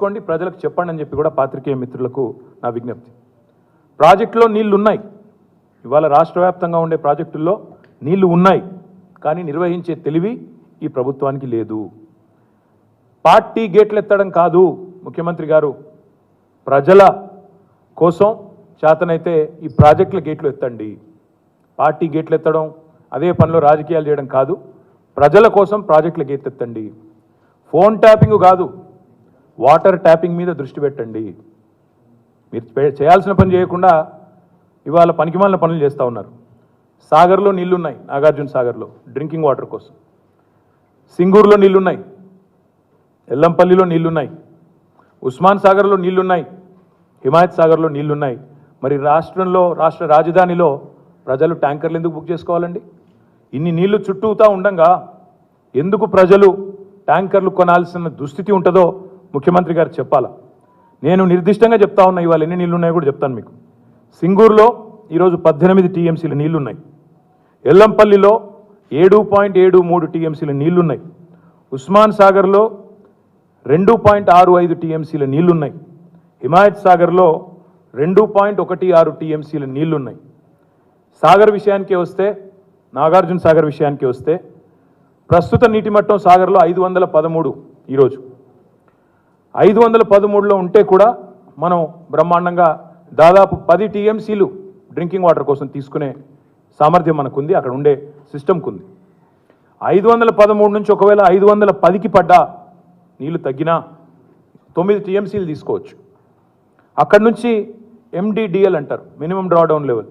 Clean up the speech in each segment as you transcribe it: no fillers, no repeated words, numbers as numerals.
తెలుసుకోండి, ప్రజలకు చెప్పండి అని చెప్పి కూడా పాత్రికేయ మిత్రులకు నా విజ్ఞప్తి. ప్రాజెక్టులో నీళ్లు ఉన్నాయి, ఇవాళ రాష్ట్ర వ్యాప్తంగా ఉండే ప్రాజెక్టుల్లో నీళ్లు ఉన్నాయి, కానీ నిర్వహించే తెలివి ఈ ప్రభుత్వానికి లేదు. పార్టీ గేట్లు ఎత్తడం కాదు ముఖ్యమంత్రి గారు, ప్రజల కోసం చేతనైతే ఈ ప్రాజెక్టుల గేట్లు ఎత్తండి. పార్టీ గేట్లు ఎత్తడం, అదే పనిలో రాజకీయాలు చేయడం కాదు, ప్రజల కోసం ప్రాజెక్టుల గేట్లు ఎత్తండి. ఫోన్ ట్యాపింగ్ కాదు, వాటర్ ట్యాపింగ్ మీద దృష్టి పెట్టండి. మీరు చేయాల్సిన పని చేయకుండా ఇవాళ పనికిమాలిన పనులు చేస్తూ ఉన్నారు. సాగర్లో నీళ్లున్నాయి, నాగార్జున సాగర్లో డ్రింకింగ్ వాటర్ కోసం. సింగూరులో నీళ్లున్నాయి, ఎల్లంపల్లిలో నీళ్లున్నాయి, ఉస్మాన్ సాగర్లో నీళ్లున్నాయి, హిమాయత్ సాగర్లో నీళ్లున్నాయి. మరి రాష్ట్ర రాజధానిలో ప్రజలు ట్యాంకర్లు ఎందుకు బుక్ చేసుకోవాలండి? ఇన్ని నీళ్లు చుట్టూతా ఉండంగా ఎందుకు ప్రజలు ట్యాంకర్లు కొనాల్సిన దుస్థితి ఉంటుందో ముఖ్యమంత్రి గారు చెప్పాలా. నేను నిర్దిష్టంగా చెప్తా ఉన్నా, ఇవాళ ఎన్ని నీళ్లు ఉన్నాయో కూడా చెప్తాను మీకు. సింగూరులో ఈరోజు 18 టీఎంసీల నీళ్లున్నాయి, ఎల్లంపల్లిలో 7.73 టీఎంసీల నీళ్లున్నాయి, ఉస్మాన్ సాగర్లో 2.65 టీఎంసీల నీళ్లున్నాయి, హిమాయత్ సాగర్లో 2.16 టీఎంసీల నీళ్లున్నాయి. సాగర్ విషయానికి వస్తే, నాగార్జున సాగర్ విషయానికి వస్తే ప్రస్తుత నీటి మట్టం సాగర్లో 513 ఈరోజు. 513లో ఉంటే కూడా మనం బ్రహ్మాండంగా దాదాపు 10 టీఎంసీలు డ్రింకింగ్ వాటర్ కోసం తీసుకునే సామర్థ్యం మనకుంది, అక్కడ ఉండే సిస్టమ్కి ఉంది. 513 నుంచి ఒకవేళ 510కి పడ్డా నీళ్లు తగ్గినా 9 టీఎంసీలు తీసుకోవచ్చు. అక్కడి నుంచి MDDL అంటారు, minimum drawdown level.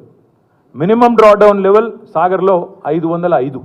Minimum drawdown level సాగర్లో 505.